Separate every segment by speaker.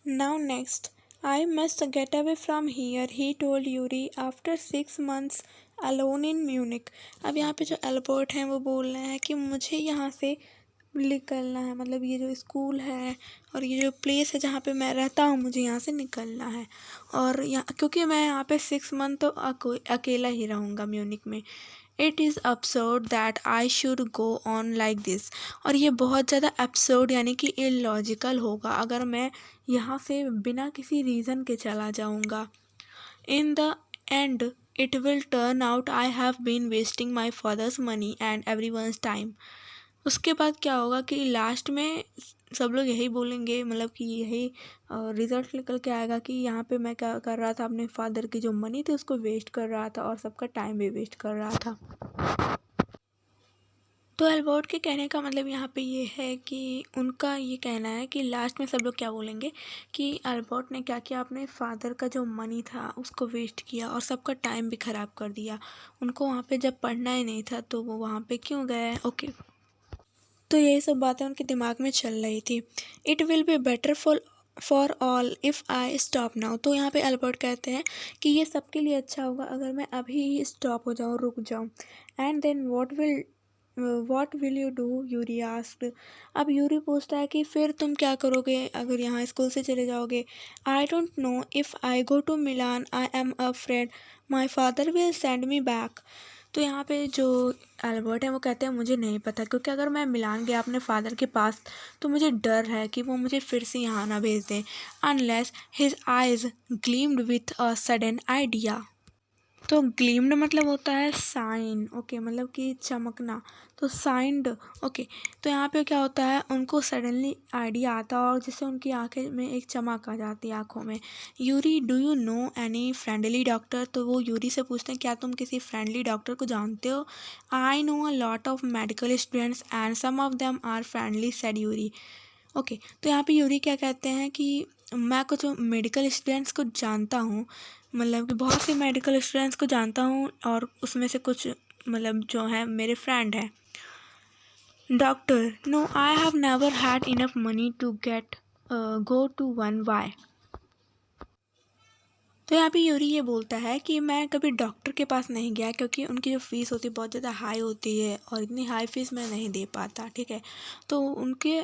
Speaker 1: Now next, I must get away from here, he told Yuri after 6 months alone in Munich. अब यहाँ पे जो Albert हैं वो बोल रहे हैं कि मुझे यहाँ से निकलना है, मतलब ये जो स्कूल है और ये जो प्लेस है जहाँ पे मैं रहता हूँ मुझे यहाँ से निकलना है। और यहाँ क्योंकि मैं यहाँ पे 6 मंथ तो अकेला ही रहूँगा म्यूनिक में। It is absurd that I should go on like this. और ये बहुत ज़्यादा absurd यानी कि इलॉजिकल होगा अगर मैं यहाँ से बिना किसी रीज़न के चला जाऊँगा। In the end it will turn out I have been wasting my father's money and everyone's time. उसके बाद क्या होगा कि लास्ट में सब लोग यही बोलेंगे, मतलब कि यही रिजल्ट निकल के आएगा कि यहाँ पे मैं क्या कर रहा था, अपने फादर की जो मनी थी उसको वेस्ट कर रहा था और सबका टाइम भी वेस्ट कर रहा था। तो एल्बर्ट के कहने का मतलब यहाँ पे ये है कि उनका ये कहना है कि लास्ट में सब लोग क्या बोलेंगे कि एल्बर्ट ने क्या किया, अपने फादर का जो मनी था उसको वेस्ट किया और सबका टाइम भी ख़राब कर दिया। उनको वहाँ पे जब पढ़ना ही नहीं था तो वो वहाँ पे क्यों गए। ओके, तो यही सब बातें उनके दिमाग में चल रही थी। It will be better for all if I stop now. तो यहाँ पे एल्बर्ट कहते हैं कि ये सबके लिए अच्छा होगा अगर मैं अभी ही स्टॉप हो जाऊँ, रुक जाऊँ। And then what will you do, Yuri asked. अब यूरी पूछता है कि फिर तुम क्या करोगे अगर यहाँ स्कूल से चले जाओगे। I don't know if I go to Milan I am afraid my father will send me back. तो यहाँ पे जो एल्बर्ट है वो कहते हैं मुझे नहीं पता, क्योंकि अगर मैं मिलान गया अपने फादर के पास तो मुझे डर है कि वो मुझे फिर से यहाँ ना भेज दें। Unless his eyes gleamed with a sudden idea. तो ग्लीम्ड मतलब होता है साइन, ओके, मतलब कि चमकना। तो साइंड, ओके। तो यहाँ पे क्या होता है, उनको सडनली आइडिया आता है और जिससे उनकी आंखें में एक चमक आ जाती है आंखों में। Yuri do you know any friendly doctor. तो वो यूरी से पूछते हैं क्या तुम किसी फ्रेंडली डॉक्टर को जानते हो। I know a lot of medical students and some of them are friendly said Yuri. Okay, तो यहाँ पे यूरी क्या कहते हैं कि मैं कुछ मेडिकल स्टूडेंट्स को जानता हूँ, मतलब कि बहुत से मेडिकल स्टूडेंट्स को जानता हूँ और उसमें से कुछ मतलब जो है मेरे फ्रेंड हैं। Doctor, no I have never had enough money to get go to one, why. तो यहाँ पे यूरी ये बोलता है कि मैं कभी डॉक्टर के पास नहीं गया क्योंकि उनकी जो फ़ीस होती है बहुत ज़्यादा हाई होती है और इतनी हाई फीस मैं नहीं दे पाता, ठीक है। तो उनके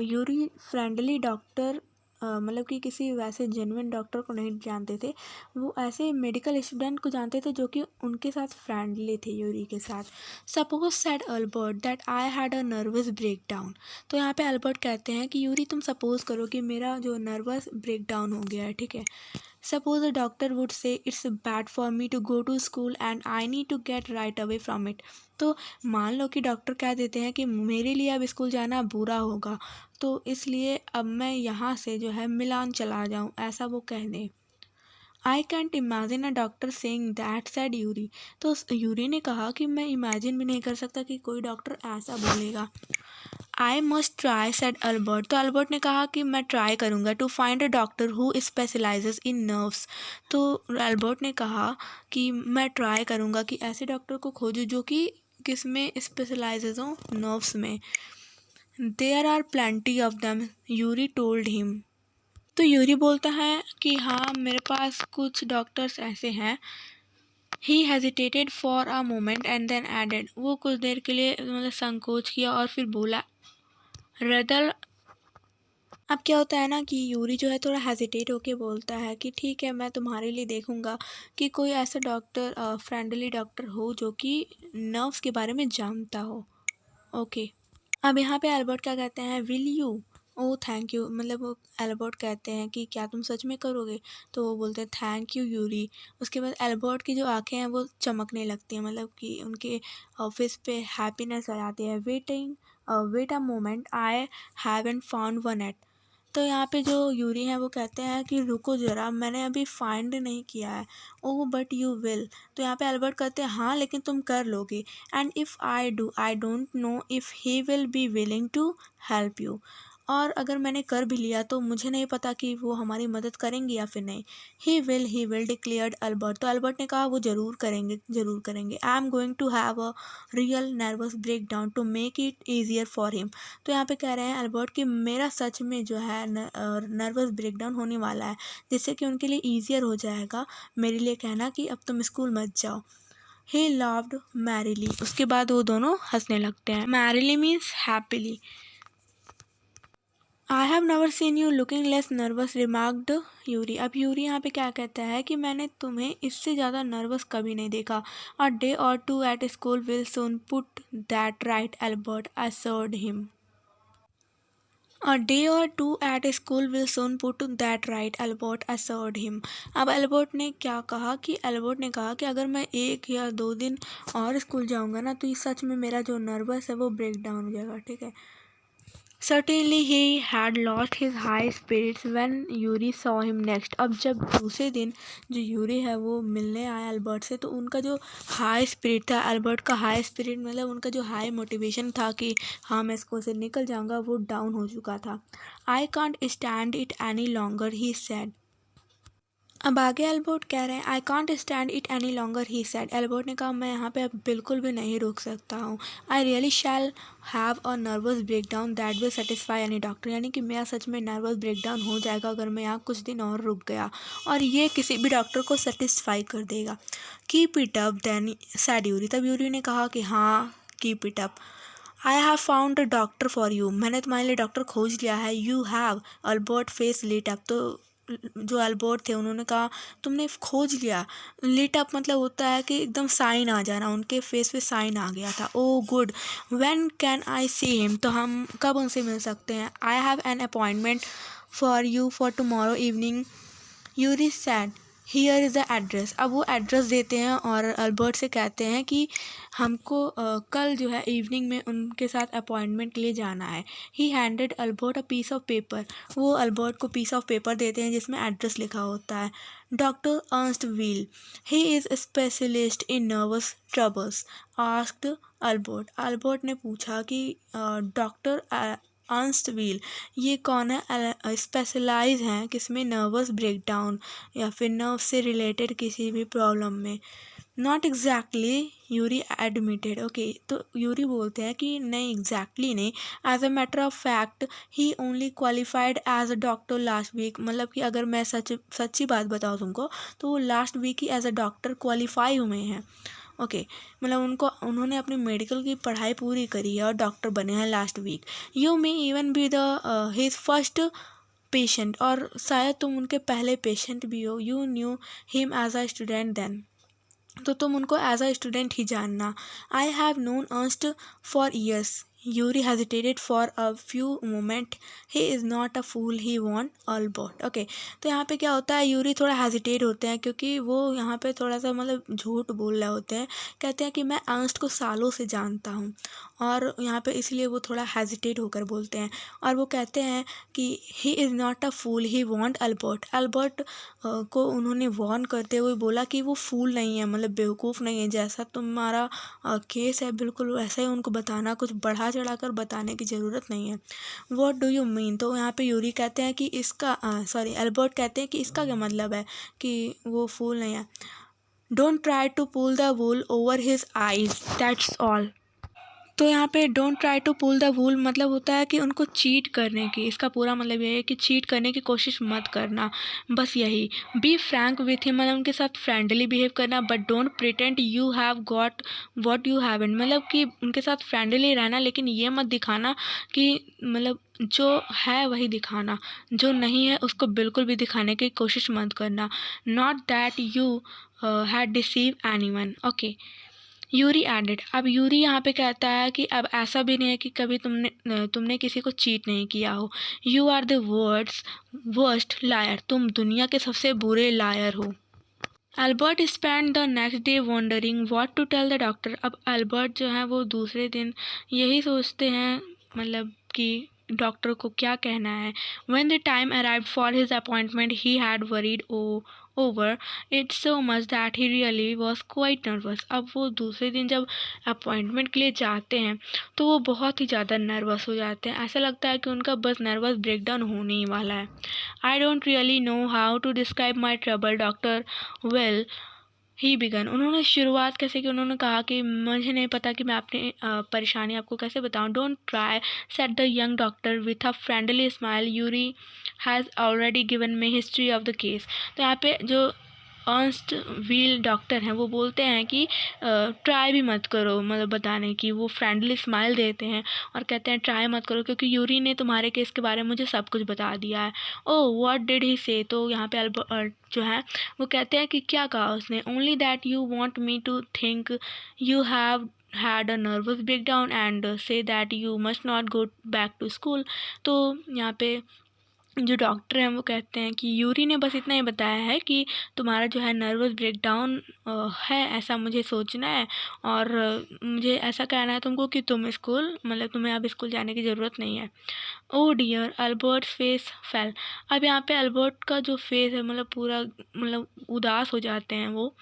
Speaker 1: यूरी फ्रेंडली डॉक्टर मतलब कि किसी वैसे जेन्युइन डॉक्टर को नहीं जानते थे, वो ऐसे मेडिकल स्टूडेंट को जानते थे जो कि उनके साथ फ्रेंडली थे यूरी के साथ। Suppose said Albert that I had a nervous breakdown. तो यहाँ पे अल्बर्ट कहते हैं कि यूरी तुम सपोज़ करो कि मेरा जो नर्वस ब्रेक डाउन हो गया है, ठीक है। Suppose a doctor would say it's bad for me to go to school and I need to get right away from it. तो मान लो कि डॉक्टर कह देते हैं कि मेरे लिए अब स्कूल जाना बुरा होगा, तो इसलिए अब मैं यहाँ से जो है मिलान चला जाऊँ, ऐसा वो कह दें। I can't imagine a doctor saying that, said Yuri. तो यूरी ने कहा कि मैं इमेजिन भी नहीं कर सकता कि कोई डॉक्टर ऐसा बोलेगा। I must try, said Albert. तो अल्बर्ट ने कहा कि मैं ट्राई करूँगा to find a doctor who specialises in nerves. तो अल्बर्ट ने कहा कि मैं ट्राई करूँगा कि ऐसे डॉक्टर को खोजूँ जो कि किस में स्पेशलाइजेस हो, नर्व्स में। There are plenty of them, Yuri told him. तो यूरी बोलता है कि हाँ मेरे पास कुछ डॉक्टर्स ऐसे हैं। He hesitated for a moment and then added. वो कुछ देर के लिए मतलब संकोच किया और फिर बोला रदल। अब क्या होता है ना कि यूरी जो है थोड़ा हेजिटेट होके बोलता है कि ठीक है मैं तुम्हारे लिए देखूंगा कि कोई ऐसा डॉक्टर फ्रेंडली डॉक्टर हो जो कि नर्व्स के बारे में जानता हो। ओके, अब यहाँ पे एल्बर्ट क्या कहते हैं, will you, oh thank you, मतलब वो एल्बर्ट कहते हैं कि क्या तुम सच में करोगे। तो वो बोलते हैं थैंक यू यूरी। उसके बाद एल्बर्ट की जो आंखें हैं वो चमकने लगती हैं, मतलब कि उनके ऑफिस पे हैप्पीनेस आ जाती है। Wait a moment I haven't found one yet. तो यहाँ पे जो यूरी हैं वो कहते हैं कि रुको ज़रा, मैंने अभी फाइंड नहीं किया है। Oh but you will. तो यहाँ पे एल्बर्ट कहते हैं हाँ लेकिन तुम कर लोगे। And if I do I don't know if he will be willing to help you. और अगर मैंने कर भी लिया तो मुझे नहीं पता कि वो हमारी मदद करेंगे या फिर नहीं। He will declared Albert. तो अल्बर्ट ने कहा वो ज़रूर करेंगे, ज़रूर करेंगे। I am going to have a real nervous breakdown to make it easier for him. तो यहाँ पे कह रहे हैं अल्बर्ट कि मेरा सच में जो है नर्वस ब्रेक डाउन होने वाला है, जिससे कि उनके लिए ईजियर हो जाएगा मेरे लिए कहना कि अब तुम स्कूल मत जाओ। He loved merrily. उसके बाद वो दोनों हंसने लगते हैं। Merrily means happily. I have never seen you looking less nervous remarked Yuri. अब यूरी यहाँ पे क्या कहता है कि मैंने तुम्हें इससे ज़्यादा नर्वस कभी नहीं देखा। A day or two at school will soon put that right Albert assured him. A day or two at school will soon put that right, Albert assured him. अब एल्बर्ट ने क्या कहा कि एल्बर्ट ने कहा कि अगर मैं 1 या 2 दिन और स्कूल जाऊंगा ना तो ये सच में मेरा जो नर्वस है वो ब्रेक डाउन हो जाएगा, ठीक है। Certainly he had lost his high spirits when Yuri saw him next. अब जब दूसरे दिन जो यूरी है वो मिलने आया अल्बर्ट से तो उनका जो हाई स्पिरिट था, अल्बर्ट का हाई स्पिरिट मतलब उनका जो हाई मोटिवेशन था कि हाँ मैं स्कूल से निकल जाऊंगा, वो डाउन हो चुका था। I can't stand it any longer he said. अब आगे एल्बर्ट कह रहे हैं I can't stand it any longer he said. Albert ने कहा मैं यहाँ पे अब बिल्कुल भी नहीं रुक सकता हूँ। I really shall have a nervous breakdown that will satisfy any doctor. यानी कि मेरा सच में नर्वस ब्रेक डाउन हो जाएगा अगर मैं यहाँ कुछ दिन और रुक गया, और ये किसी भी डॉक्टर को सेटिस्फाई कर देगा। Keep it up then said Yuri. तब यूरी ने कहा कि हाँ keep it up. I have found a doctor for you. मैंने तुम्हारे लिए डॉक्टर खोज लिया है। You have. Albert face lit up. तो जो अल्बर्ट थे उन्होंने कहा तुमने खोज लिया। लिट अप मतलब होता है कि एकदम साइन आ जाना, उनके फेस पे साइन आ गया था। Oh good. When can I see him. तो हम कब उनसे मिल सकते हैं। I have an appointment for you for tomorrow evening Yuri said here is the address. अब वो एड्रेस देते हैं और अल्बर्ट से कहते हैं कि हमको कल जो है इवनिंग में उनके साथ अपॉइंटमेंट के लिए जाना है। He handed Albert a piece of paper. वो अल्बर्ट को पीस ऑफ पेपर देते हैं जिसमें एड्रेस लिखा होता है। Doctor Ernst Wheel he is specialist in nervous troubles asked Albert. Albert ने पूछा कि डॉक्टर अर्नस्ट व्हील ये कौन है, स्पेशलाइज हैं किसमें, नर्वस ब्रेकडाउन या फिर नर्व से रिलेटेड किसी भी प्रॉब्लम में। Not exactly Yuri admitted. Okay, तो यूरी बोलते हैं कि नहीं एग्जैक्टली नहीं, as a matter of fact he only qualified as a doctor last week. मतलब कि अगर मैं सच्ची बात बताऊँ तुमको तो वो लास्ट वीक ही एज अ डॉक्टर क्वालिफाई हुए हैं। ओके, मतलब उन्होंने अपनी मेडिकल की पढ़ाई पूरी करी है और डॉक्टर बने हैं last week. You may even be the his first patient. और शायद तुम उनके पहले पेशेंट भी हो। You knew him as a student then. तो तुम उनको एज अ स्टूडेंट ही जानना। I have known Ernst for years. Yuri hesitated for a few moment. He is not a fool he warned Albert. Okay, तो यहाँ पे क्या होता है, यूरी थोड़ा हेजिटेट होते हैं क्योंकि वो यहाँ पे थोड़ा सा मतलब झूठ बोल रहे होते हैं। कहते हैं कि मैं अर्स्ट को सालों से जानता हूँ, और यहाँ पे इसलिए वो थोड़ा हेजिटेट होकर बोलते हैं। और वो कहते हैं कि he is not a fool he warned Albert. Albert को उन्होंने वॉर्न करते हुए बोला कि वो फूल नहीं है, मतलब बेवकूफ़ नहीं है। जैसा तुम्हारा केस है बिल्कुल वैसा ही उनको बताना, कुछ बढ़ा चढ़ा कर बताने की ज़रूरत नहीं है। What do you mean. तो यहाँ पे यूरी कहते हैं कि इसका एल्बर्ट कहते हैं कि इसका क्या मतलब है कि वो फूल नहीं है। Don't try to pull the wool over his eyes that's all. तो यहाँ पे don't try to pull the wool मतलब होता है कि उनको चीट करने की, इसका पूरा मतलब ये है कि चीट करने की कोशिश मत करना, बस यही। बी फ्रैंक विथ हिम मतलब उनके साथ फ्रेंडली बिहेव करना, but don't pretend you have got what you haven't. मतलब कि उनके साथ फ्रेंडली रहना लेकिन ये मत दिखाना कि मतलब जो है वही दिखाना, जो नहीं है उसको बिल्कुल भी दिखाने की कोशिश मत करना। Not that you had deceive anyone. Okay, Yuri added. अब यूरी यहाँ पे कहता है कि अब ऐसा भी नहीं है कि कभी तुमने किसी को चीट नहीं किया हो। You are the worst liar. तुम दुनिया के सबसे बुरे लायर हो। Albert spend the next day wondering what to tell the doctor. अब एल्बर्ट जो है वो दूसरे दिन यही सोचते हैं मतलब कि डॉक्टर को क्या कहना है। When the time arrived for his appointment he had worried oh over it so much that he really was quite nervous. अब वो दूसरे दिन जब अपॉइंटमेंट के लिए जाते हैं तो वो बहुत ही ज़्यादा नर्वस हो जाते हैं। ऐसा लगता है कि उनका बस नर्वस ब्रेकडाउन होने ही वाला है। I don't really know how to describe my trouble doctor well he began. उन्होंने शुरुआत कैसे की, उन्होंने कहा कि मुझे नहीं पता कि मैं अपनी परेशानी आपको कैसे बताऊं। Don't try said the young doctor with a friendly smile, Yuri has already given me history of the case. तो यहाँ पे जो अर्नस्ट व्हील डॉक्टर हैं वो बोलते हैं कि ट्राई भी मत करो, मतलब बताने की। वो फ्रेंडली स्माइल देते हैं और कहते हैं ट्राई मत करो क्योंकि यूरी ने तुम्हारे केस के बारे में मुझे सब कुछ बता दिया है। ओह व्हाट डिड ही से। तो यहाँ पे अल्बर्ट जो है वो कहते हैं कि क्या कहा उसने। Only that you want me to think you have had a nervous breakdown and say that you must not go back to school। तो यहाँ पे जो डॉक्टर हैं वो कहते हैं कि यूरी ने बस इतना ही बताया है कि तुम्हारा जो है नर्वस ब्रेकडाउन है, ऐसा मुझे सोचना है और मुझे ऐसा कहना है तुमको कि तुम स्कूल, मतलब तुम्हें अब स्कूल जाने की ज़रूरत नहीं है। Oh dear, Albert face fell. अब यहाँ पे अल्बर्ट का जो फेस है मतलब पूरा मतलब उदास हो जाते हैं वो।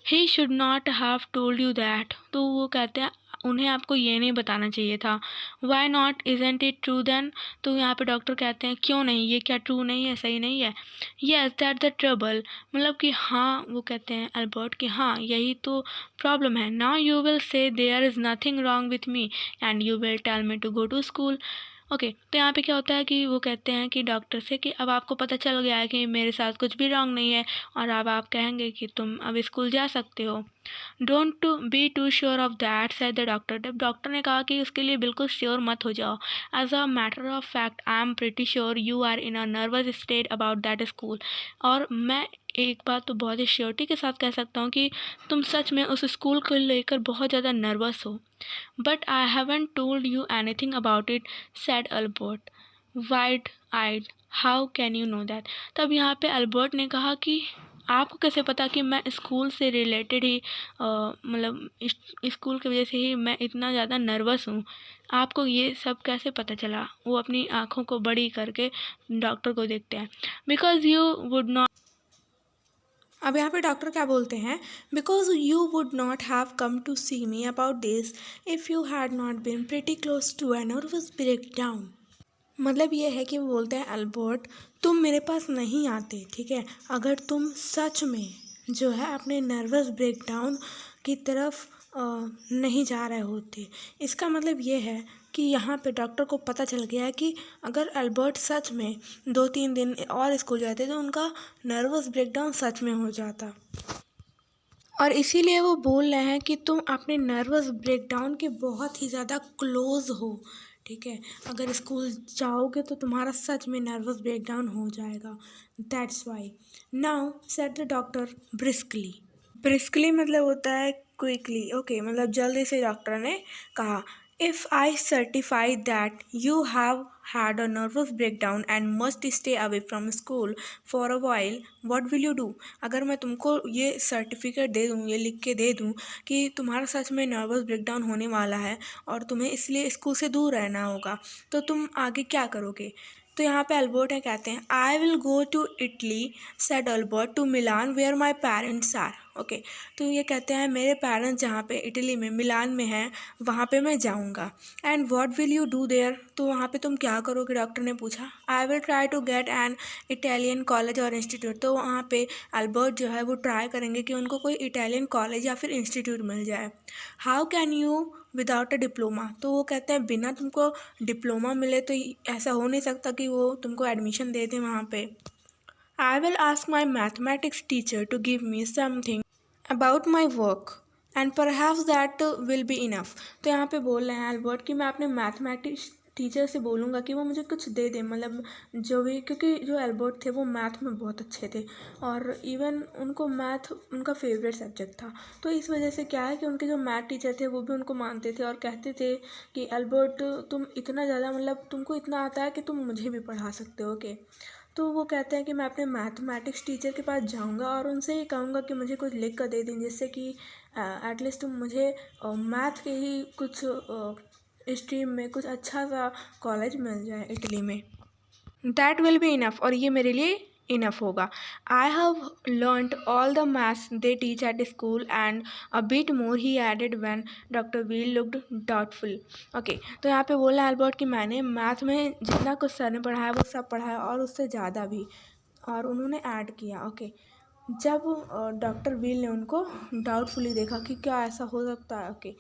Speaker 1: He should not have told you that. तो वो कहते हैं उन्हें आपको ये नहीं बताना चाहिए था। Why not, isn't it true then. तो यहाँ पे डॉक्टर कहते हैं क्यों नहीं, ये क्या ट्रू नहीं है, सही नहीं है। यस दैट द ट्रबल, मतलब कि हाँ, वो कहते हैं अल्बर्ट कि हाँ यही तो प्रॉब्लम है। Now you will say there is nothing wrong with me and you will tell me to go to school. Okay तो यहाँ पे क्या होता है कि वो कहते हैं कि डॉक्टर से कि अब आपको पता चल गया है कि मेरे साथ कुछ भी रॉन्ग नहीं है और अब आप कहेंगे कि तुम अब स्कूल जा सकते हो। Don't be too sure of that said the doctor. जब डॉक्टर ने कहा कि उसके लिए बिल्कुल श्योर मत हो जाओ। As a matter of fact I am pretty sure you are in a nervous state about that school. और मैं एक बात तो बहुत ही श्योरिटी के साथ कह सकता हूँ कि तुम सच में उस स्कूल को लेकर बहुत ज़्यादा नर्वस हो। But I haven't told you anything about it said Albert wide eyed. How can you know that. तब यहाँ पे अल्बर्ट ने कहा कि आपको कैसे पता कि मैं स्कूल से रिलेटेड ही मतलब स्कूल की वजह से ही मैं इतना ज़्यादा नर्वस हूँ, आपको ये सब कैसे पता चला। वो अपनी आँखों को बड़ी करके डॉक्टर को देखते हैं। Because you would not. अब यहाँ पे डॉक्टर क्या बोलते हैं, because you would not have come to see me about this if you had not been pretty close to a nervous breakdown. मतलब ये है कि वो बोलते हैं अल्बर्ट तुम मेरे पास नहीं आते, ठीक है, अगर तुम सच में जो है अपने नर्वस ब्रेकडाउन की तरफ नहीं जा रहे होते। इसका मतलब ये है कि यहाँ पे डॉक्टर को पता चल गया है कि अगर अल्बर्ट सच में 2-3 दिन और स्कूल जाते तो उनका नर्वस ब्रेकडाउन सच में हो जाता। और इसीलिए वो बोल रहे हैं कि तुम अपने नर्वस ब्रेकडाउन के बहुत ही ज़्यादा क्लोज हो, ठीक है, अगर स्कूल जाओगे तो तुम्हारा सच में नर्वस ब्रेकडाउन हो जाएगा। That's why now said the doctor briskly. Briskly मतलब होता है क्विकली। ओके मतलब जल्दी से डॉक्टर ने कहा if I certify that you have had a nervous breakdown and must stay away from school for a while, what will you do। अगर मैं तुमको ये सर्टिफिकेट दे दूँ, ये लिख के दे दूँ कि तुम्हारा सच में नर्वस ब्रेकडाउन होने वाला है और तुम्हें इसलिए स्कूल से दूर रहना होगा, तो तुम आगे क्या करोगे। तो यहाँ पे अल्बर्ट है कहते हैं I will go to Italy said Albert to Milan where my parents are. Okay तो ये कहते हैं मेरे पेरेंट्स जहाँ पे इटली में मिलान में हैं वहाँ पे मैं जाऊँगा। And what will you do there, तो वहाँ पे तुम क्या करोगे, डॉक्टर ने पूछा। I will try to get an Italian college or institute. तो वहाँ पे अल्बर्ट जो है वो ट्राई करेंगे कि उनको कोई इटालियन कॉलेज या फिर इंस्टीट्यूट मिल जाए। How can you without a diploma, तो वो कहते हैं बिना तुमको डिप्लोमा मिले तो ऐसा हो नहीं सकता कि वो तुमको एडमिशन दे दें वहाँ पे। I will ask my mathematics teacher to give me something about my work and perhaps that will be enough. तो यहाँ पे बोल रहे हैं अल्बर्ट कि मैं अपने मैथमेटिक्स टीचर से बोलूँगा कि वो मुझे कुछ दे दे, मतलब जो भी, क्योंकि जो अल्बर्ट थे वो मैथ में बहुत अच्छे थे और इवन उनको मैथ उनका फेवरेट सब्जेक्ट था। तो इस वजह से क्या है कि उनके जो मैथ टीचर थे वो भी उनको मानते थे और कहते थे कि अल्बर्ट तुम इतना ज़्यादा, मतलब तुमको इतना आता है कि तुम मुझे भी पढ़ा सकते हो। ओके तो वो कहते हैं कि मैं अपने मैथमेटिक्स टीचर के पास जाऊंगा और उनसे ये कहूँगा कि मुझे कुछ लिख कर दे दें जिससे कि एटलीस्ट मुझे मैथ के ही कुछ स्ट्रीम में कुछ अच्छा सा कॉलेज मिल जाए इटली में। दैट विल बी इनफ, और ये मेरे लिए इनफ होगा। I have learned all the maths they teach at school and a bit more he added when doctor Wheel looked doubtful. Okay, तो यहाँ पे बोला एल्बर्ट कि मैंने मैथ में जितना कुछ सर ने पढ़ाया वो सब पढ़ाया और उससे ज़्यादा भी, और उन्होंने ऐड किया। ओके, जब डॉक्टर व्हील ने उनको डाउटफुली देखा कि क्या ऐसा हो सकता है। Okay,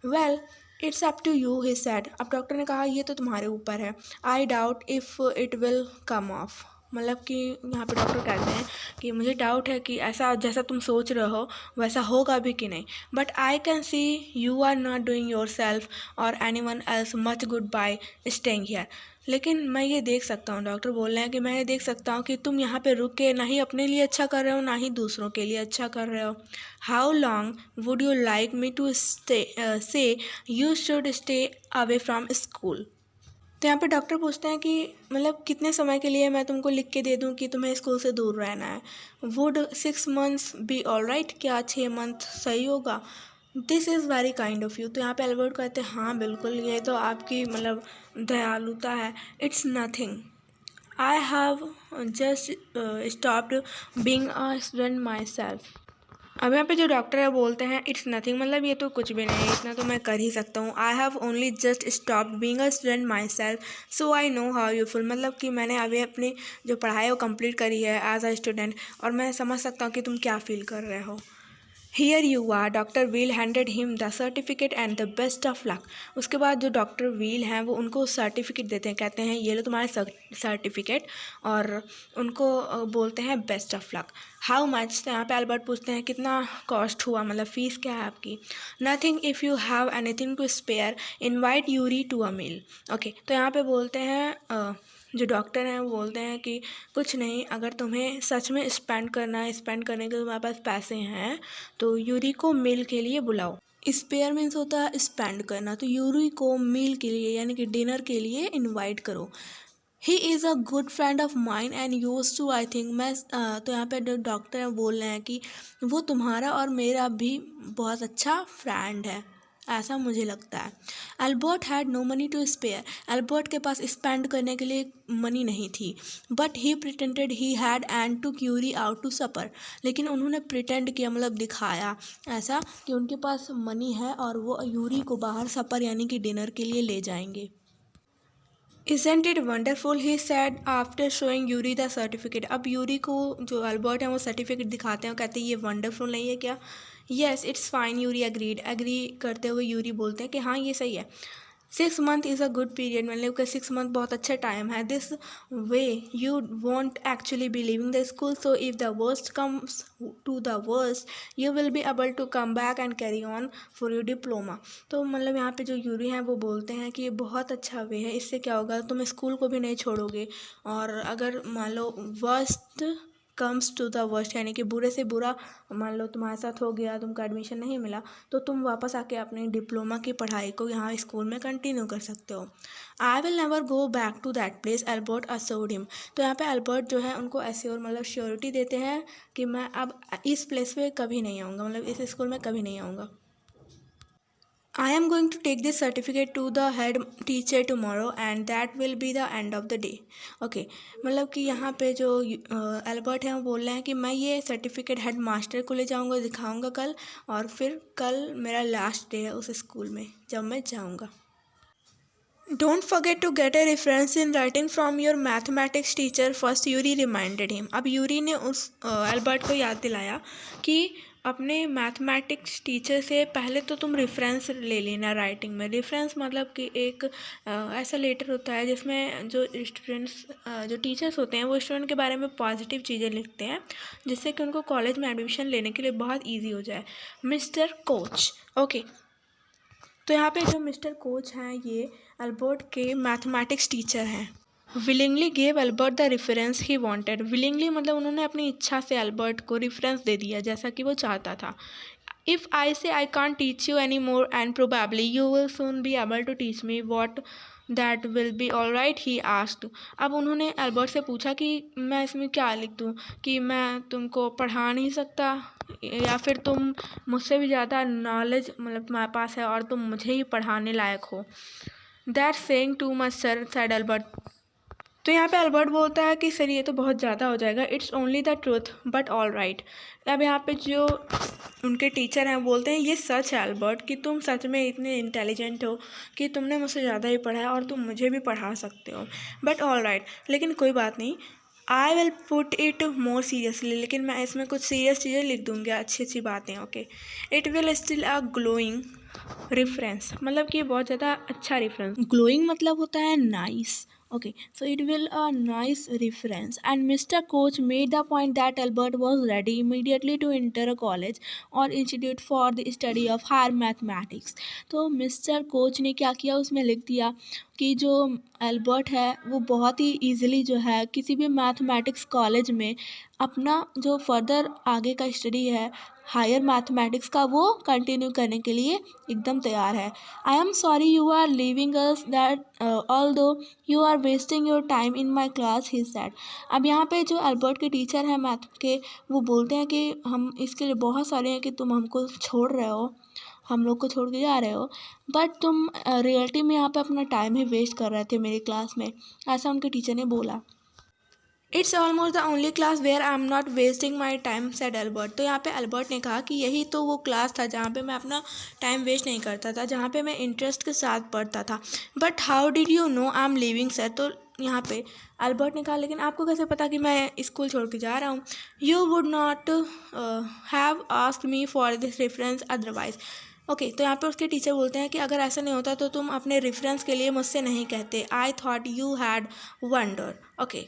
Speaker 1: well it's up to you he said. अब डॉक्टर ने कहा ये तो तुम्हारे ऊपर है। I doubt if it will come off. मतलब कि यहाँ पे डॉक्टर कहते हैं कि मुझे डाउट है कि ऐसा जैसा तुम सोच रहे हो वैसा होगा भी कि नहीं, but I can see you are not doing yourself or anyone else much good by staying here. लेकिन मैं ये देख सकता हूँ, डॉक्टर बोल रहे हैं कि मैं ये देख सकता हूँ कि तुम यहाँ पे रुक के ना ही अपने लिए अच्छा कर रहे हो ना ही दूसरों के लिए अच्छा कर रहे हो। How long would you like me to say you should stay away from school. तो यहाँ पे डॉक्टर पूछते हैं कि मतलब कितने समय के लिए मैं तुमको लिख के दे दूँ कि तुम्हें स्कूल से दूर रहना है। Would 6 months B all right, क्या 6 month सही होगा। This is very kind of you. तो यहाँ पे एल्बर्ट कहते हैं हाँ बिल्कुल, ये तो आपकी मतलब दयालुता है। It's nothing, I have just stopped being a student my self. अब यहाँ पे जो डॉक्टर है बोलते हैं इट्स नथिंग, मतलब ये तो कुछ भी नहीं, इतना तो मैं कर ही सकता हूँ। I have only just stopped being a student my self so I know how you feel. मतलब कि मैंने अभी अपनी जो पढ़ाई है वो कंप्लीट करी है एज अ स्टूडेंट, और मैं समझ सकता हूँ कि तुम क्या फील कर रहे हो। Here you are, doctor Wheel handed him the certificate and the best of luck. उसके बाद जो डॉक्टर व्हील हैं वो उनको सर्टिफिकेट देते हैं, कहते हैं ये लो तुम्हारा सर्टिफिकेट, और उनको बोलते हैं best of luck. How much, तो यहाँ पे अल्बर्ट पूछते हैं कितना कॉस्ट हुआ, मतलब फ़ीस क्या है आपकी। Nothing if you have anything to spare invite Yuri to a meal. Okay, तो यहाँ पे बोलते हैं जो डॉक्टर हैं वो बोलते हैं कि कुछ नहीं, अगर तुम्हें सच में स्पेंड करना है, स्पेंड करने के तुम्हारे पास पैसे हैं तो यूरी को मील के लिए बुलाओ। स्पेयर मीन्स होता है स्पेंड करना, तो यूरी को मील के लिए यानी कि डिनर के लिए इनवाइट करो। He is a good friend of mine and use to I think. मैं तो यहाँ पे जो डॉक्टर बोल रहे हैं कि वो तुम्हारा और मेरा भी बहुत अच्छा फ्रेंड है, ऐसा मुझे लगता है। Albert had no money to spare. Albert के पास स्पेंड करने के लिए मनी नहीं थी, but he pretended he had and to hurry out to supper. लेकिन उन्होंने प्रिटेंड किया, मतलब दिखाया ऐसा कि उनके पास मनी है और वो यूरी को बाहर सपर यानी कि डिनर के लिए ले जाएंगे। Isn't it wonderful? He said after showing Yuri the certificate. अब यूरी को जो अल्बर्ट है वो सर्टिफिकेट दिखाते हैं, कहते हैं ये वंडरफुल नहीं है क्या। Yes it's fine, Yuri agreed. Agree करते हुए यूरी बोलते हैं कि हाँ ये सही है। 6 month is a good period, मतलब कि 6 month बहुत अच्छा टाइम है। This way you won't actually be leaving the school, so if the worst comes to the worst you will be able to come back and carry on for your diploma. तो मतलब यहाँ पे जो Yuri हैं वो बोलते हैं कि ये बहुत अच्छा वे है, इससे क्या होगा तुम स्कूल को भी नहीं छोड़ोगे, और अगर मान लो worst comes to the worst यानी कि बुरे से बुरा मान लो तुम्हारे साथ हो गया, तुमको एडमिशन नहीं मिला, तो तुम वापस आके अपनी डिप्लोमा की पढ़ाई को यहाँ स्कूल में कंटिन्यू कर सकते हो। I will never go back to that place, Albert assured him. तो यहाँ पे एल्बर्ट जो है उनको एश्योर मतलब श्योरिटी देते हैं कि मैं अब इस प्लेस पे कभी नहीं आऊँगा, मतलब इस स्कूल में कभी नहीं आऊँगा। I am going to take this certificate to the head teacher tomorrow and that will be the end of the day. Okay, मतलब कि यहाँ पे जो एल्बर्ट हैं वो बोल रहे हैं कि मैं ये सर्टिफिकेट हेड मास्टर को ले जाऊँगा, दिखाऊँगा कल, और फिर कल मेरा लास्ट डे है उस स्कूल में जब मैं जाऊँगा। Don't forget to get a reference in writing from your mathematics teacher first, Yuri reminded him. अब यूरी ने उस एल्बर्ट को याद दिलाया कि अपने मैथमेटिक्स टीचर से पहले तो तुम रेफरेंस ले लेना राइटिंग में। रेफरेंस मतलब कि एक ऐसा लेटर होता है जिसमें जो स्टूडेंट्स जो टीचर्स होते हैं वो स्टूडेंट के बारे में पॉजिटिव चीज़ें लिखते हैं, जिससे कि उनको कॉलेज में एडमिशन लेने के लिए बहुत ईजी हो जाए। मिस्टर कोच, ओके, तो यहाँ पे जो मिस्टर कोच हैं ये अल्बर्ट के मैथमेटिक्स टीचर हैं। Willingly gave Albert the reference he wanted. Willingly मतलब उन्होंने अपनी इच्छा से अल्बर्ट को रेफरेंस दे दिया जैसा कि वो चाहता था। If I say I can't teach you any more and probably you will soon be able to teach me what that will be all right, he asked. अब उन्होंने अल्बर्ट से पूछा कि मैं इसमें क्या लिख दूँ, कि मैं तुमको पढ़ा नहीं सकता या फिर तुम मुझसे भी ज़्यादा नॉलेज मतलब तुम्हारे पास है और तुम मुझे ही पढ़ाने लायक हो। That saying too much sir, said Albert. तो यहाँ पे अल्बर्ट बोलता है कि सर ये तो बहुत ज़्यादा हो जाएगा, it's only the truth but all right. अब यहाँ पे जो उनके टीचर हैं बोलते हैं ये सच है अल्बर्ट कि तुम सच में इतने इंटेलिजेंट हो कि तुमने मुझसे ज़्यादा ही पढ़ा है और तुम मुझे भी पढ़ा सकते हो, बट ऑल राइट, लेकिन कोई बात नहीं, I will put it more seriously, लेकिन मैं इसमें कुछ सीरियस चीज़ें लिख दूँगी, अच्छी अच्छी बातें, okay. It will still a glowing reference, मतलब कि बहुत ज़्यादा अच्छा रेफरेंस, ग्लोइंग मतलब होता है nice, okay, so it will a nice reference. And Mr. Coach made the point that Albert was ready immediately to enter a college or institute for the study of higher mathematics. तो mister coach ने क्या किया, उसमें लिख दिया कि जो Albert है वो बहुत ही ईजिली जो है किसी भी मैथमेटिक्स कॉलेज में अपना जो फर्दर आगे का स्टडी है हायर मैथमेटिक्स का वो कंटिन्यू करने के लिए एकदम तैयार है। I am sorry you are leaving us that although you are wasting your time in my class he said. अब यहाँ पे जो अल्बर्ट के टीचर हैं मैथ के, वो बोलते हैं कि हम इसके लिए बहुत सारे हैं कि तुम हमको छोड़ रहे हो, हम लोग को छोड़ के जा रहे हो, बट तुम रियलिटी में यहाँ पे अपना टाइम ही वेस्ट कर रहे थे मेरी क्लास में, ऐसा उनके टीचर ने बोला। It's almost the only class where I am not wasting my time said Albert. तो यहाँ पे अल्बर्ट ने कहा कि यही तो वो क्लास था जहाँ पे मैं अपना टाइम वेस्ट नहीं करता था, जहाँ पे मैं इंटरेस्ट के साथ पढ़ता था। But how did you know I am leaving sir. तो यहाँ पे अल्बर्ट ने कहा लेकिन आपको कैसे पता कि मैं स्कूल छोड़ के जा रहा हूँ। You would not have asked me for this reference otherwise. Okay, तो यहाँ पे उसके टीचर बोलते हैं कि अगर ऐसा नहीं होता तो तुम अपने रेफरेंस के लिए मुझसे नहीं कहते। I thought you had wonder. Okay,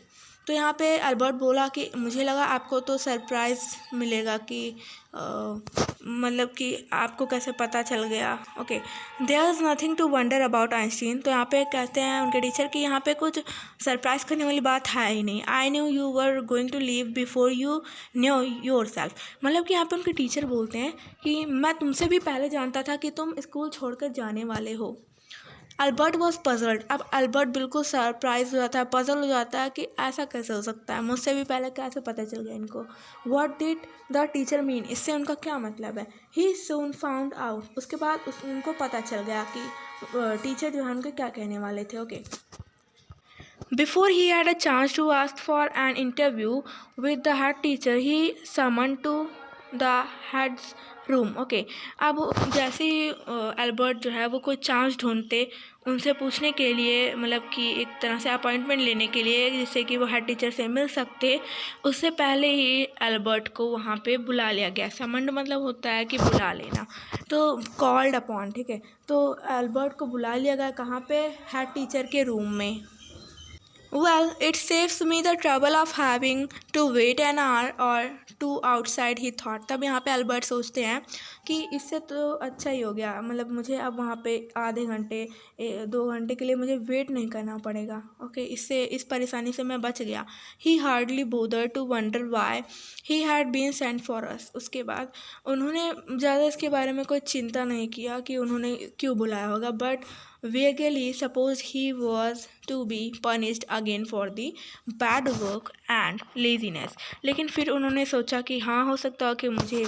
Speaker 1: तो यहाँ पे अल्बर्ट बोला कि मुझे लगा आपको तो सरप्राइज़ मिलेगा कि मतलब कि आपको कैसे पता चल गया। Okay, there is nothing to wonder about Einstein. तो यहाँ पे कहते हैं उनके टीचर कि यहाँ पे कुछ सरप्राइज़ करने वाली बात है ही नहीं। I knew you were going to leave before you knew yourself. मतलब कि यहाँ पे उनके टीचर बोलते हैं कि मैं तुमसे भी पहले जानता था कि तुम स्कूल छोड़कर जाने वाले हो। Albert was puzzled. अब अल्बर्ट बिल्कुल सरप्राइज हो जाता है, पजल हो जाता है कि ऐसा कैसे हो सकता है, मुझसे भी पहले कैसे पता चल गया इनको। What did the teacher mean, इससे उनका क्या मतलब है। ही सून फाउंड आउट, उसके बाद उनको पता चल गया कि टीचर जो है उनके क्या कहने वाले थे। Okay, before he had a chance to ask for an interview with the head teacher he summon to the head's room. Okay, अब जैसे ही अल्बर्ट जो है वो कोई चांस ढूंढते उनसे पूछने के लिए, मतलब कि एक तरह से अपॉइंटमेंट लेने के लिए जिससे कि वो हेड टीचर से मिल सकते, उससे पहले ही अल्बर्ट को वहाँ पे बुला लिया गया। समन्ड मतलब होता है कि बुला लेना, तो कॉल्ड अपॉन, ठीक है। तो अल्बर्ट को बुला लिया गया कहाँ पे, हेड टीचर के रूम में। Well, it saves me the trouble of having to wait an hour or two outside, he thought। तब यहाँ पे अल्बर्ट सोचते हैं कि इससे तो अच्छा ही हो गया, मतलब मुझे अब वहाँ पे आधे घंटे 2 घंटे के लिए मुझे वेट नहीं करना पड़ेगा। ओके, इससे इस परेशानी से मैं बच गया। He hardly bothered to wonder why he had been sent for us। उसके बाद उन्होंने ज़्यादा इसके बारे में कोई चिंता नहीं किया कि उन्होंने क्यों बुलाया होगा, but vaguely suppose he was to be punished again for the bad work and laziness। लेकिन फिर उन्होंने सोचा कि हाँ, हो सकता हो कि मुझे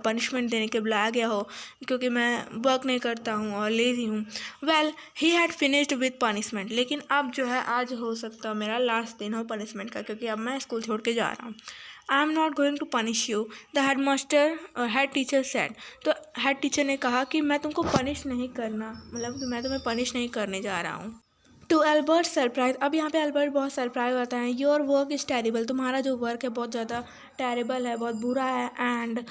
Speaker 1: पनिशमेंट देने के बुलाया गया हो क्योंकि मैं वर्क नहीं करता हूँ और लेज़ी हूँ। Well he had finished with punishment. लेकिन अब जो है आज हो सकता है मेरा लास्ट दिन हो पनिशमेंट का, क्योंकि अब मैं स्कूल छोड़ के जा रहा हूँ। I am not going to punish you, the head master head teacher said. तो हेड टीचर ने कहा कि मैं तुमको पनिश नहीं करना, मतलब कि मैं तुम्हें पनिश नहीं करने जा रहा हूँ। To Albert surprise. अब यहाँ पे अल्बर्ट बहुत सरप्राइज होता है। योर वर्क इज़ टेरिबल, तुम्हारा जो वर्क है बहुत ज़्यादा टेरिबल है, बहुत बुरा है। And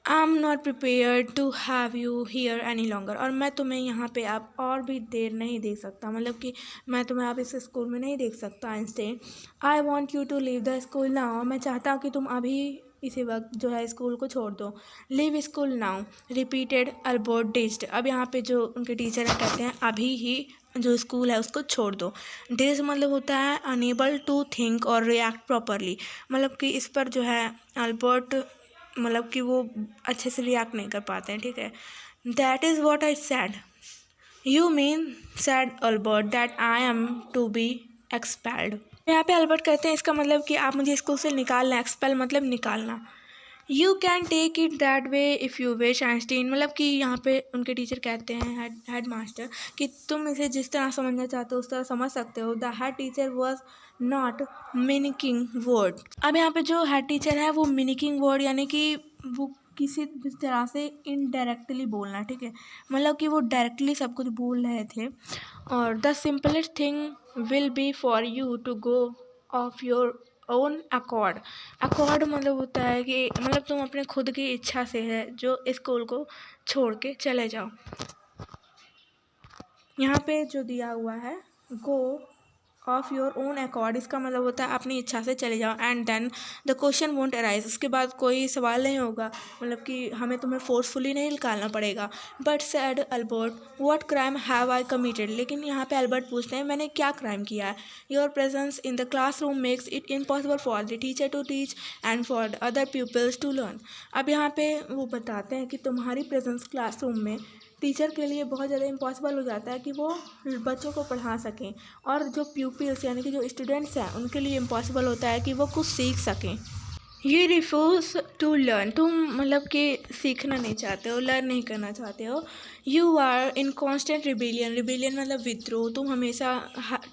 Speaker 1: I am not prepared to have you here any longer. और मैं तुम्हें यहाँ पे आप और भी देर नहीं देख सकता, मतलब कि मैं तुम्हें आप इस स्कूल में नहीं देख सकता। Instead I want you to leave the school now. मैं चाहता हूँ कि तुम अभी इसी वक्त जो है स्कूल को छोड़ दो। Leave school now, repeated Albert dazed. अब यहाँ पे जो उनके टीचर हैं कहते हैं अभी ही जो स्कूल है उसको छोड़ दो। डिज मतलब होता है अनेबल टू थिंक और रिएक्ट प्रॉपरली, मतलब कि इस पर जो है अल्बर्ट मतलब कि वो अच्छे से रिएक्ट नहीं कर पाते हैं, ठीक है। That is what I said. You mean said Albert that I am to be expelled. यहाँ पे अल्बर्ट कहते हैं इसका मतलब कि आप मुझे स्कूल से निकाल लें। एक्सपेल मतलब निकालना। You can take it that way if you wish Einstein, मतलब कि यहाँ पे उनके टीचर कहते हैं हेड मास्टर कि तुम इसे जिस तरह समझना चाहते हो उस तरह समझ सकते हो। The head teacher was not meaning word. अब यहाँ पे जो हेड टीचर है वो मीनिंग वर्ड यानी कि वो किसी भी तरह से इनडायरेक्टली बोलना, ठीक है, मतलब कि वो डायरेक्टली सब कुछ बोल रहे थे। और the simplest thing will be for you to go off your own accord. Accord मतलब होता है कि मतलब तुम अपने खुद की इच्छा से है जो स्कूल को छोड़ के चले जाओ। यहाँ पे जो दिया हुआ है go off your own accord, इसका मतलब होता है अपनी इच्छा से चले जाओ। And then the question won't arise, उसके बाद कोई सवाल नहीं होगा, मतलब कि हमें तुम्हें फोर्सफुली नहीं निकालना पड़ेगा। But sad Albert what crime have I committed, लेकिन यहाँ पे अल्बर्ट पूछते हैं मैंने क्या क्राइम किया है। Your presence in the classroom makes it impossible for the teacher to teach and for the other peoples to learn. अब यहाँ पे वो बताते हैं कि तुम्हारी प्रेजेंस क्लासरूम में टीचर के लिए बहुत ज़्यादा इम्पॉसिबल हो जाता है कि वो बच्चों को पढ़ा सकें, और जो प्यूपिल्स यानी कि जो स्टूडेंट्स हैं उनके लिए इम्पॉसिबल होता है कि वो कुछ सीख सकें। ये रिफ्यूज़ टू लर्न, तुम मतलब कि सीखना नहीं चाहते हो, लर्न नहीं करना चाहते हो। You are in constant rebellion, rebellion मतलब विद्रोह, तुम हमेशा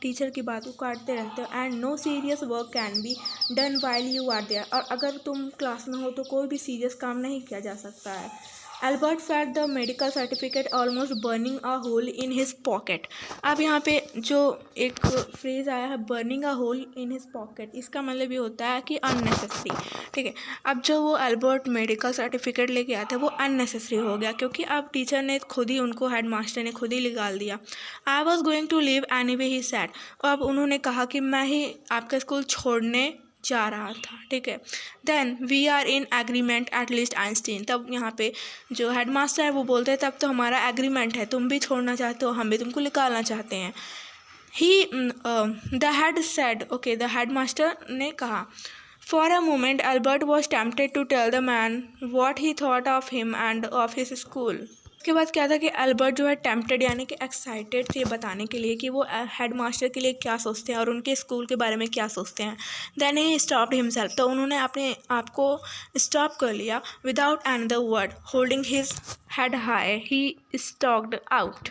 Speaker 1: टीचर की बात को काटते रहते हो। And no serious work can be done while you are there, और अगर तुम क्लास में हो तो कोई भी सीरियस काम नहीं किया जा सकता है। Albert felt the medical certificate almost burning a hole in his pocket. अब यहाँ पे जो एक फ्रेज़ आया है burning a hole in his pocket, इसका मतलब ये होता है कि अननेसेसरी, ठीक है। अब जो वो एल्बर्ट मेडिकल सर्टिफिकेट लेके आया था वो अननेसेसरी हो गया, क्योंकि अब टीचर ने खुद ही उनको, हेड मास्टर ने खुद ही निकाल दिया। I was going to leave anyway he said, अब उन्होंने कहा कि मैं ही आपका स्कूल छोड़ने जा रहा था, ठीक है। Then we are in agreement at least Einstein, तब यहाँ पे जो हेड मास्टर है वो बोलते हैं तब तो हमारा एग्रीमेंट है, तुम भी छोड़ना चाहते हो, हम भी तुमको निकालना चाहते हैं। He the head said, okay, the head master ने कहा। For a moment Albert was tempted to tell the man what he thought of him and of his school. उसके बाद क्या था कि एल्बर्ट जो है टेम्पटेड यानी कि एक्साइटेड थे बताने के लिए कि वो हेड मास्टर के लिए क्या सोचते हैं और उनके स्कूल के बारे में क्या सोचते हैं। देन ही स्टॉप्ड हिमसेल्फ, तो उन्होंने अपने आप को स्टॉप कर लिया। Without another word holding his head high he stalked out.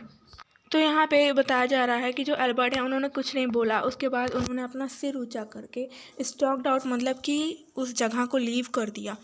Speaker 1: तो यहाँ पे बताया जा रहा है कि जो एल्बर्ट है उन्होंने कुछ नहीं बोला, उसके बाद उन्होंने अपना सिर ऊंचा करके स्टॉक्ड आउट मतलब कि उस जगह को लीव कर दिया।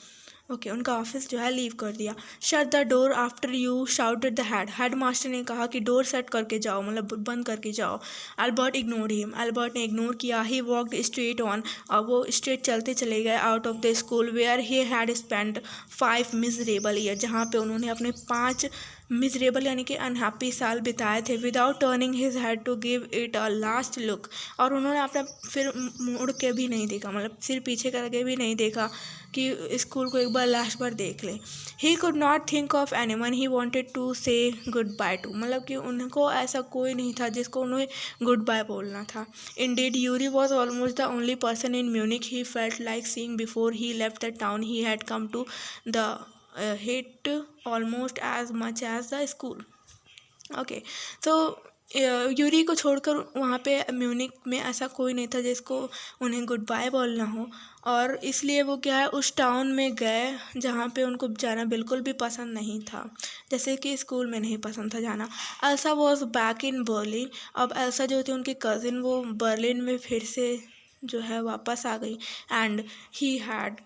Speaker 1: ओके, उनका ऑफिस जो है लीव कर दिया। Shut the door after you shouted the head master ने कहा कि डोर शट करके जाओ, मतलब बंद करके जाओ। अल्बर्ट इग्नोर्ड हिम, अल्बर्ट ने इग्नोर किया। ही वॉकड स्ट्रेट ऑन, और वो स्ट्रेट चलते चले गए out of the school where he had spend 5 miserable year, जहाँ पे उन्होंने अपने 5 मिजरेबल यानी कि अनहैप्पी साल बिताए थे। Without turning his head to give it a last look, और उन्होंने अपना फिर मुड़ के भी नहीं देखा, मतलब सिर पीछे करके भी नहीं देखा कि स्कूल को एक बार लास्ट बार देख ले। He could not think of anyone he wanted to say goodbye to, मतलब कि उनको ऐसा कोई नहीं था जिसको उन्हें गुड बाय बोलना था। Indeed Yuri was almost the only person in Munich he felt like seeing before he left the town he had come to the hit almost as much as the school. Okay, तो Yuri को छोड़कर वहाँ पे Munich में ऐसा कोई नहीं था जिसको उन्हें गुड बाय बोलना हो, और इसलिए वो क्या है उस टाउन में गए जहाँ पे उनको जाना बिल्कुल भी पसंद नहीं था, जैसे कि स्कूल में नहीं पसंद था जाना। Elsa was back in Berlin, अब एल्सा जो थी उनकी कज़िन वो बर्लिन में फिर से जो है वापस आ गई। And he had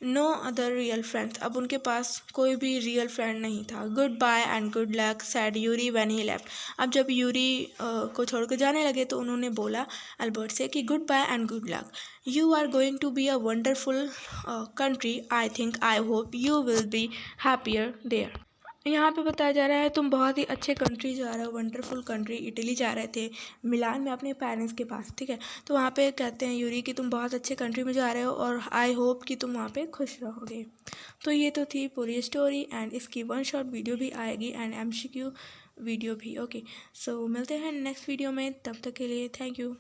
Speaker 1: no other real friends, अब उनके पास कोई भी रियल फ्रेंड नहीं था। Goodbye and good luck said Yuri when he left, अब जब यूरी को छोड़ कर जाने लगे तो उन्होंने बोला अल्बर्ट से कि goodbye and good luck, you are going to be a wonderful country, I think I hope you will be happier there. यहाँ पे बताया जा रहा है तुम बहुत ही अच्छे कंट्री जा रहे हो, वंडरफुल कंट्री, इटली जा रहे थे मिलान में अपने पेरेंट्स के पास, ठीक है। तो वहाँ पे कहते हैं यूरी कि तुम बहुत अच्छे कंट्री में जा रहे हो और आई होप कि तुम वहाँ पे खुश रहोगे। तो ये तो थी पूरी स्टोरी, एंड इसकी 1 शॉर्ट वीडियो भी आएगी एंड MCQ वीडियो भी। ओके, सो मिलते हैं नेक्स्ट वीडियो में, तब तक के लिए थैंक यू।